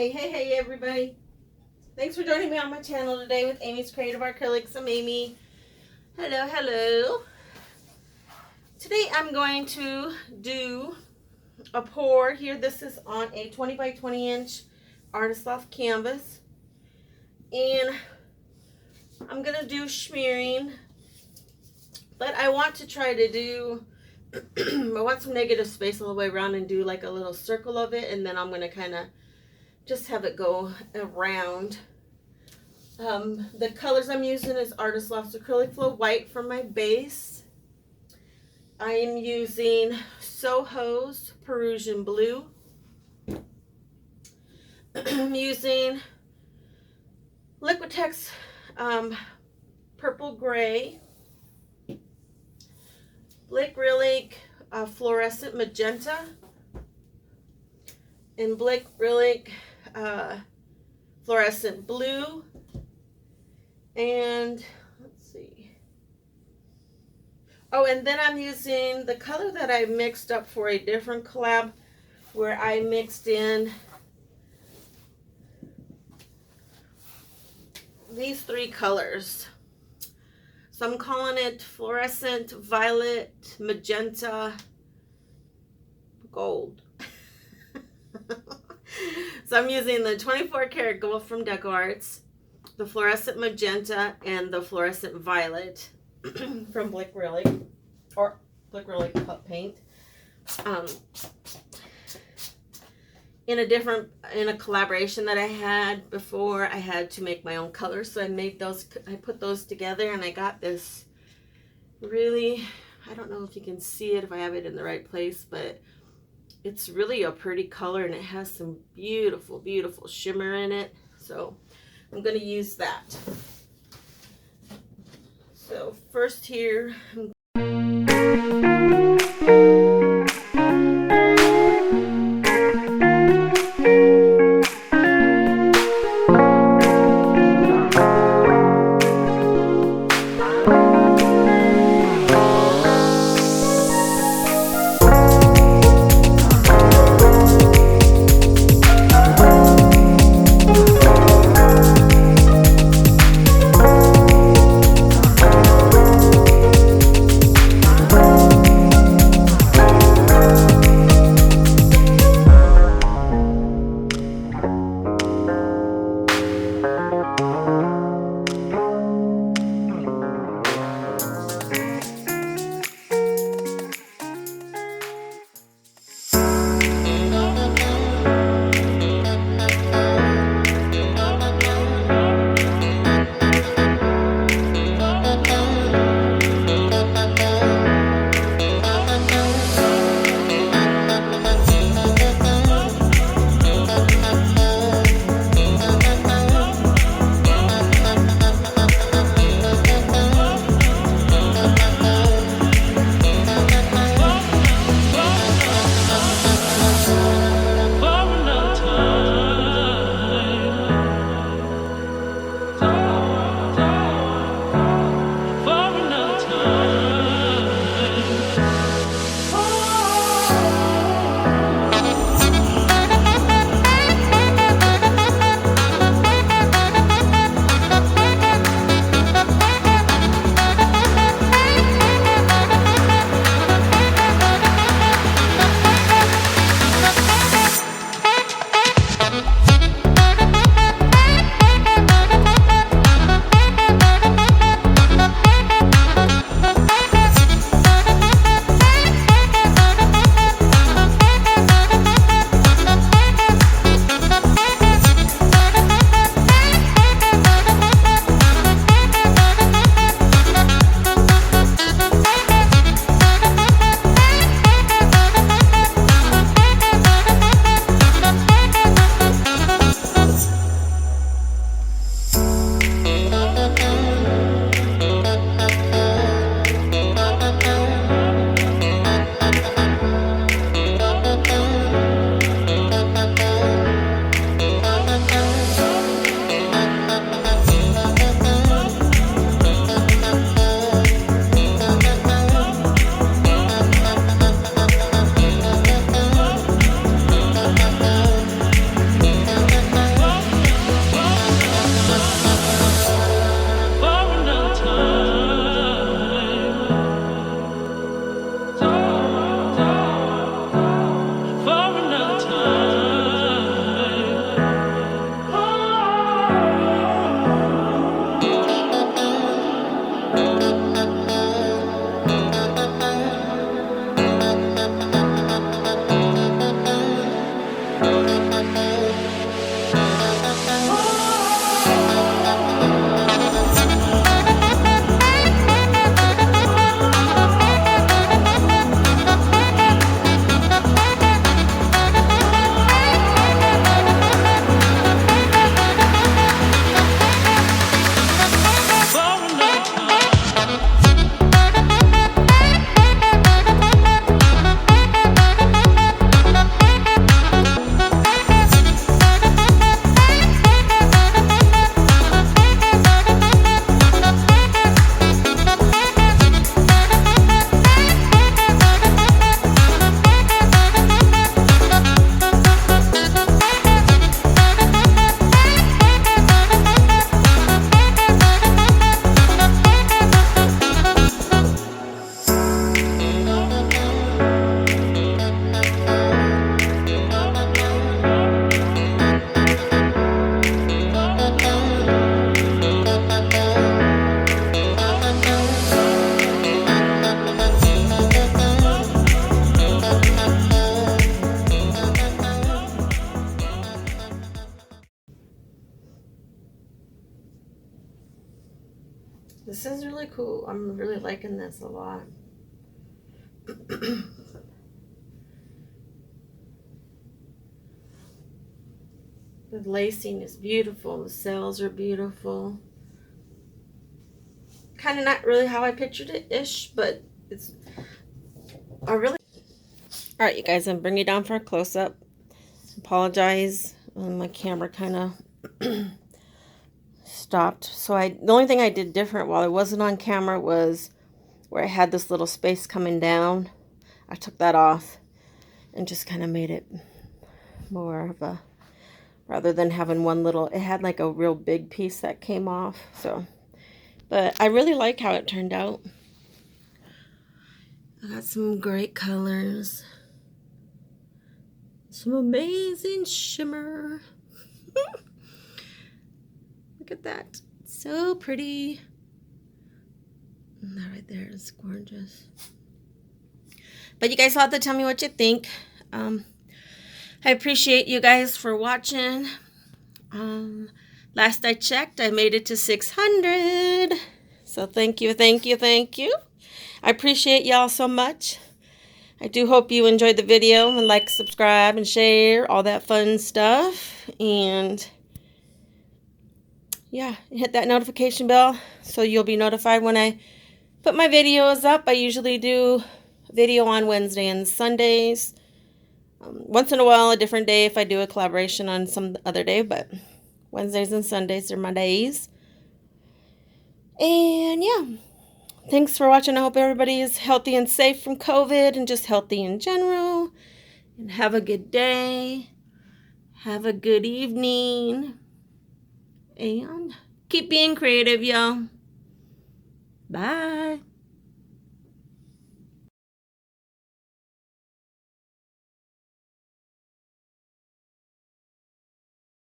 Hey everybody. Thanks for joining me on my channel today with Amy's Creative Acrylics. I'm Amy. Hello. Today I'm going to do a pour here. This is on a 20 by 20 inch Artist Loft canvas. And I'm going to do shmearing. But I want to try to do, I want some negative space all the way around and do like a little circle of it. And then I'm going to kind of just have it go around. The colors I'm using is Artist Loft's Acrylic Flow White for my base. I am using SoHo's Prussian Blue. I'm using Liquitex Purple Gray. Blinkrylic Florescent Magenta. And Blinkrylic Florescent Blue. And let's see. Oh, and then I'm using the color that I mixed up for a different collab, where I mixed in these three colors. So I'm calling it Fluorescent, Violet, Magenta, Gold. So I'm using the 24 karat gold from Decoart, the Fluorescent Magenta, and the Fluorescent Violet from Blinkrylic, or Blinkrylic Pup Paint. In a collaboration that I had before, I had to make my own colors, so I made those. I put those together, and I got this really, I don't know if you can see it, if I have it in the right place, but it's really a pretty color, and it has some beautiful, beautiful shimmer in it. So I'm going to use that. So first here, This is really cool. I'm really liking this a lot. The lacing is beautiful. The cells are beautiful. Kind of not really how I pictured it-ish, but it's Alright, you guys, I'm bringing it down for a close-up. Apologize. My camera kind of stopped. So the only thing I did different while I wasn't on camera was where I had this little space coming down. I took that off and just kind of made it more of a, rather than having one little, it had like a real big piece that came off. So, but I really like how it turned out. I got some great colors. Some amazing shimmer. Look at that. So pretty. And that right there is gorgeous. But you guys will have to tell me what you think. I appreciate you guys for watching. Last I checked, I made it to 600. So thank you, thank you, thank you. I appreciate y'all so much. I do hope you enjoyed the video and like, subscribe, and share, all that fun stuff. And yeah, hit that notification bell so you'll be notified when I put my videos up. I usually do a video on Wednesday and Sundays. Once in a while, a different day if I do a collaboration on some other day, but Wednesdays and Sundays are my days. And yeah, thanks for watching. I hope everybody is healthy and safe from COVID and just healthy in general. And have a good day. Have a good evening. And keep being creative, y'all. Bye.